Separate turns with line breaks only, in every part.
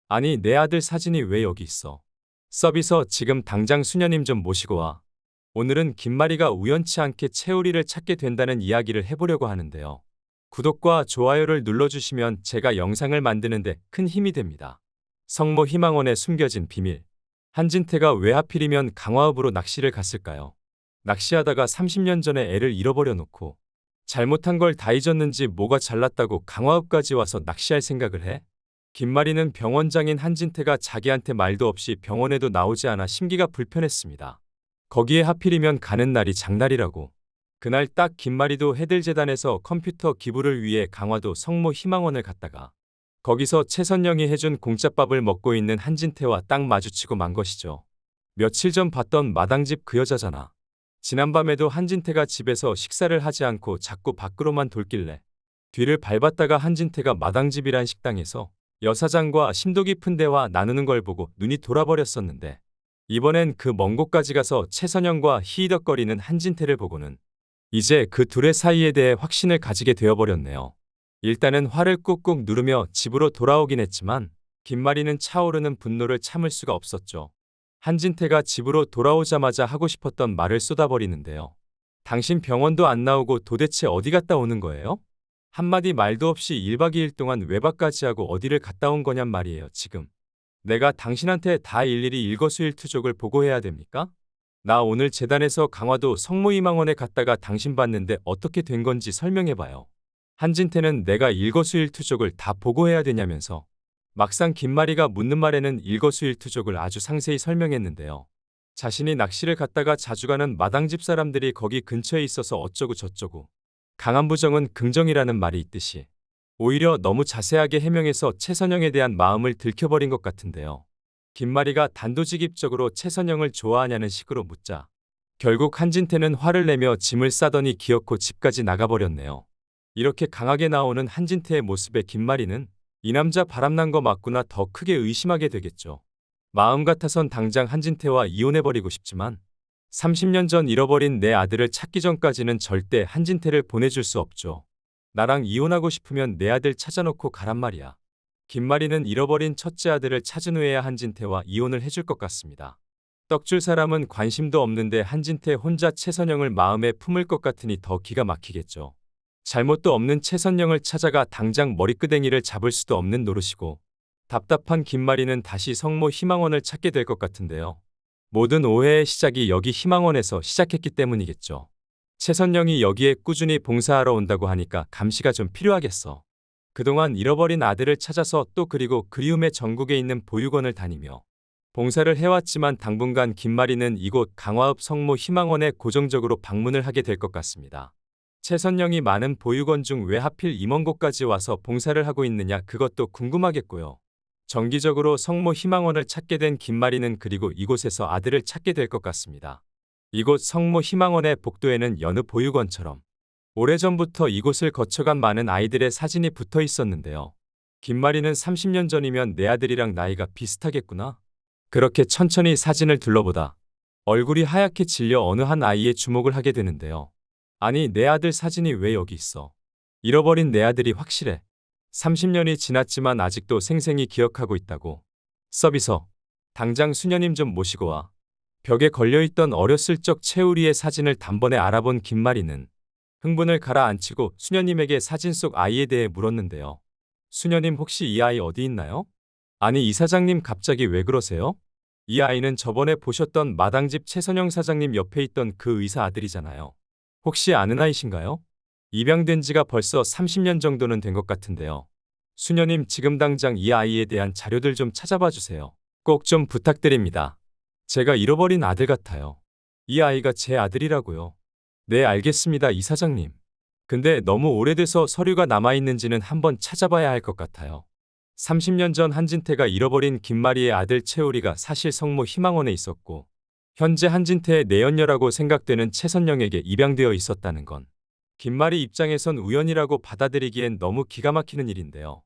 아니, 내 아들 사진이 왜 여기 있어? 서비서 지금 당장 수녀님 좀 모시고 와. 오늘은 김마리가 우연치 않게 채우리를 찾게 된다는 이야기를 해보려고 하는데요. 구독과 좋아요를 눌러주시면 제가 영상을 만드는데 큰 힘이 됩니다. 성모 희망원의 숨겨진 비밀. 한진태가 왜 하필이면 강화읍으로 낚시를 갔을까요? 낚시하다가 30년 전에 애를 잃어버려 놓고 잘못한 걸 다 잊었는지 뭐가 잘났다고 강화읍까지 와서 낚시할 생각을 해? 김마리는 병원장인 한진태가 자기한테 말도 없이 병원에도 나오지 않아 심기가 불편했습니다. 거기에 하필이면 가는 날이 장날이라고. 그날 딱 김마리도 해들재단에서 컴퓨터 기부를 위해 강화도 성모 희망원을 갔다가 거기서 최선영이 해준 공짜밥을 먹고 있는 한진태와 딱 마주치고 만 것이죠. 며칠 전 봤던 마당집 그 여자잖아. 지난밤에도 한진태가 집에서 식사를 하지 않고 자꾸 밖으로만 돌길래 뒤를 밟았다가 한진태가 마당집이란 식당에서 여사장과 심도 깊은 대화 나누는 걸 보고 눈이 돌아버렸었는데 이번엔 그 먼 곳까지 가서 최선영과 히히덕거리는 한진태를 보고는 이제 그 둘의 사이에 대해 확신을 가지게 되어버렸네요. 일단은 화를 꾹꾹 누르며 집으로 돌아오긴 했지만 김마리는 차오르는 분노를 참을 수가 없었죠. 한진태가 집으로 돌아오자마자 하고 싶었던 말을 쏟아버리는데요. 당신 병원도 안 나오고 도대체 어디 갔다 오는 거예요? 한마디 말도 없이 1박 2일 동안 외박까지 하고 어디를 갔다 온 거냔 말이에요, 지금. 내가 당신한테 다 일일이 일거수일투족을 보고해야 됩니까? 나 오늘 재단에서 강화도 성모희망원에 갔다가 당신 봤는데 어떻게 된 건지 설명해봐요. 한진태는 내가 일거수일투족을 다 보고해야 되냐면서 막상 김마리가 묻는 말에는 일거수일투족을 아주 상세히 설명했는데요. 자신이 낚시를 갔다가 자주 가는 마당집 사람들이 거기 근처에 있어서 어쩌고 저쩌고. 강한 부정은 긍정이라는 말이 있듯이 오히려 너무 자세하게 해명해서 최선영에 대한 마음을 들켜버린 것 같은데요. 김마리가 단도직입적으로 최선영을 좋아하냐는 식으로 묻자 결국 한진태는 화를 내며 짐을 싸더니 기어코 집까지 나가버렸네요. 이렇게 강하게 나오는 한진태의 모습에 김마리는 이 남자 바람난 거 맞구나 더 크게 의심하게 되겠죠. 마음 같아선 당장 한진태와 이혼해버리고 싶지만 30년 전 잃어버린 내 아들을 찾기 전까지는 절대 한진태를 보내줄 수 없죠. 나랑 이혼하고 싶으면 내 아들 찾아놓고 가란 말이야. 김마리는 잃어버린 첫째 아들을 찾은 후에야 한진태와 이혼을 해줄 것 같습니다. 떡줄 사람은 관심도 없는데 한진태 혼자 최선영을 마음에 품을 것 같으니 더 기가 막히겠죠. 잘못도 없는 최선영을 찾아가 당장 머리끄댕이를 잡을 수도 없는 노릇이고 답답한 김마리는 다시 성모 희망원을 찾게 될 것 같은데요. 모든 오해의 시작이 여기 희망원에서 시작했기 때문이겠죠. 최선영이 여기에 꾸준히 봉사하러 온다고 하니까 감시가 좀 필요하겠어. 그동안 잃어버린 아들을 찾아서 또 그리고 그리움의 전국에 있는 보육원을 다니며 봉사를 해왔지만 당분간 김마리는 이곳 강화읍 성모 희망원에 고정적으로 방문을 하게 될 것 같습니다. 최선영이 많은 보육원 중 왜 하필 이 먼 곳까지 와서 봉사를 하고 있느냐 그것도 궁금하겠고요. 정기적으로 성모 희망원을 찾게 된 김마리는 그리고 이곳에서 아들을 찾게 될 것 같습니다. 이곳 성모 희망원의 복도에는 여느 보육원처럼 오래전부터 이곳을 거쳐간 많은 아이들의 사진이 붙어 있었는데요. 김마리는 30년 전이면 내 아들이랑 나이가 비슷하겠구나. 그렇게 천천히 사진을 둘러보다 얼굴이 하얗게 질려 어느 한 아이의 주목을 하게 되는데요. 아니, 내 아들 사진이 왜 여기 있어? 잃어버린 내 아들이 확실해. 30년이 지났지만 아직도 생생히 기억하고 있다고. 서비서. 당장 수녀님 좀 모시고 와. 벽에 걸려있던 어렸을 적 채우리의 사진을 단번에 알아본 김마리는 흥분을 가라앉히고 수녀님에게 사진 속 아이에 대해 물었는데요. 수녀님 혹시 이 아이 어디 있나요? 아니, 이사장님 갑자기 왜 그러세요? 이 아이는 저번에 보셨던 마당집 최선영 사장님 옆에 있던 그 의사 아들이잖아요. 혹시 아는 아이신가요? 입양된 지가 벌써 30년 정도는 된 것 같은데요. 수녀님 지금 당장 이 아이에 대한 자료들 좀 찾아봐 주세요. 꼭 좀 부탁드립니다. 제가 잃어버린 아들 같아요. 이 아이가 제 아들이라고요. 네, 알겠습니다, 이사장님. 근데 너무 오래돼서 서류가 남아있는지는 한번 찾아봐야 할 것 같아요. 30년 전 한진태가 잃어버린 김마리의 아들 채우리가 사실 성모 희망원에 있었고 현재 한진태의 내연녀라고 생각되는 최선영에게 입양되어 있었다는 건 김마리 입장에선 우연이라고 받아들이기엔 너무 기가 막히는 일인데요.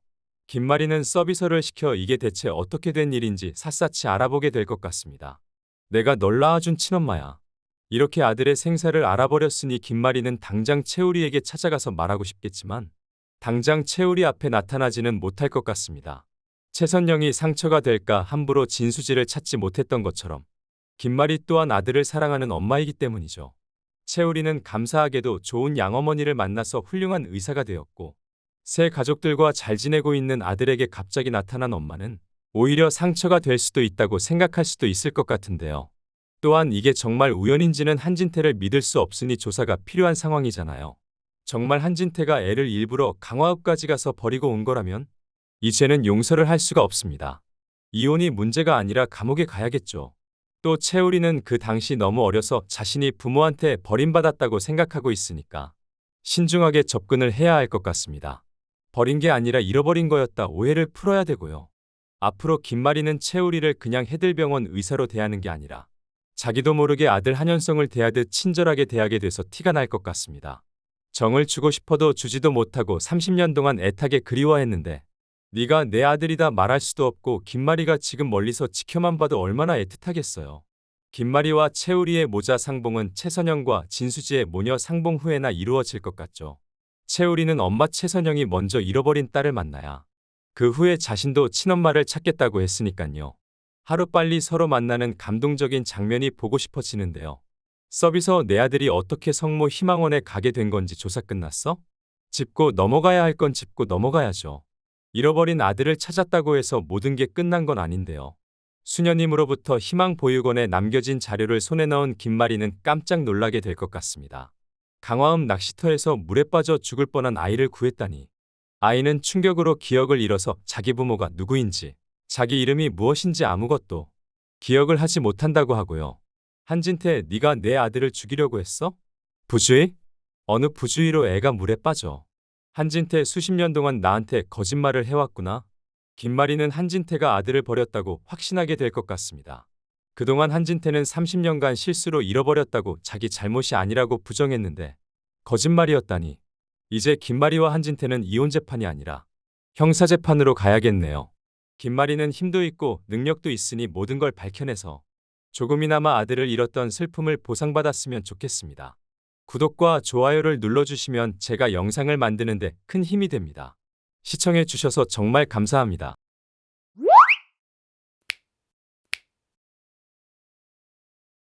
김마리는 서비서를 시켜 이게 대체 어떻게 된 일인지 샅샅이 알아보게 될 것 같습니다. 내가 널 낳아준 친엄마야. 이렇게 아들의 생사를 알아버렸으니 김마리는 당장 채우리에게 찾아가서 말하고 싶겠지만 당장 채우리 앞에 나타나지는 못할 것 같습니다. 최선영이 상처가 될까 함부로 진수지를 찾지 못했던 것처럼 김말이 또한 아들을 사랑하는 엄마이기 때문이죠. 채우리는 감사하게도 좋은 양어머니를 만나서 훌륭한 의사가 되었고 새 가족들과 잘 지내고 있는 아들에게 갑자기 나타난 엄마는 오히려 상처가 될 수도 있다고 생각할 수도 있을 것 같은데요. 또한 이게 정말 우연인지는 한진태를 믿을 수 없으니 조사가 필요한 상황이잖아요. 정말 한진태가 애를 일부러 강화읍까지 가서 버리고 온 거라면 이제는 용서를 할 수가 없습니다. 이혼이 문제가 아니라 감옥에 가야겠죠. 또 채우리는 그 당시 너무 어려서 자신이 부모한테 버림받았다고 생각하고 있으니까 신중하게 접근을 해야 할 것 같습니다. 버린 게 아니라 잃어버린 거였다 오해를 풀어야 되고요. 앞으로 김마리는 채우리를 그냥 해들병원 의사로 대하는 게 아니라 자기도 모르게 아들 한현성을 대하듯 친절하게 대하게 돼서 티가 날 것 같습니다. 정을 주고 싶어도 주지도 못하고 30년 동안 애타게 그리워했는데 네가 내 아들이다 말할 수도 없고 김마리가 지금 멀리서 지켜만 봐도 얼마나 애틋하겠어요. 김마리와 채우리의 모자 상봉은 최선영과 진수지의 모녀 상봉 후에나 이루어질 것 같죠. 채우리는 엄마 최선영이 먼저 잃어버린 딸을 만나야 그 후에 자신도 친엄마를 찾겠다고 했으니깐요. 하루빨리 서로 만나는 감동적인 장면이 보고 싶어지는데요. 서비서 내 아들이 어떻게 성모 희망원에 가게 된 건지 조사 끝났어? 짚고 넘어가야 할 건 짚고 넘어가야죠. 잃어버린 아들을 찾았다고 해서 모든 게 끝난 건 아닌데요. 수녀님으로부터 희망보육원에 남겨진 자료를 손에 넣은 김마리는 깜짝 놀라게 될 것 같습니다. 강화읍 낚시터에서 물에 빠져 죽을 뻔한 아이를 구했다니. 아이는 충격으로 기억을 잃어서 자기 부모가 누구인지, 자기 이름이 무엇인지 아무것도 기억을 하지 못한다고 하고요. 한진태, 네가 내 아들을 죽이려고 했어? 부주의? 어느 부주의로 애가 물에 빠져. 한진태 수십 년 동안 나한테 거짓말을 해왔구나. 김마리는 한진태가 아들을 버렸다고 확신하게 될 것 같습니다. 그동안 한진태는 30년간 실수로 잃어버렸다고 자기 잘못이 아니라고 부정했는데 거짓말이었다니. 이제 김마리와 한진태는 이혼 재판이 아니라 형사 재판으로 가야겠네요. 김마리는 힘도 있고 능력도 있으니 모든 걸 밝혀내서 조금이나마 아들을 잃었던 슬픔을 보상받았으면 좋겠습니다. 구독과 좋아요를 눌러주시면 제가 영상을 만드는데 큰 힘이 됩니다. 시청해 주셔서 정말 감사합니다.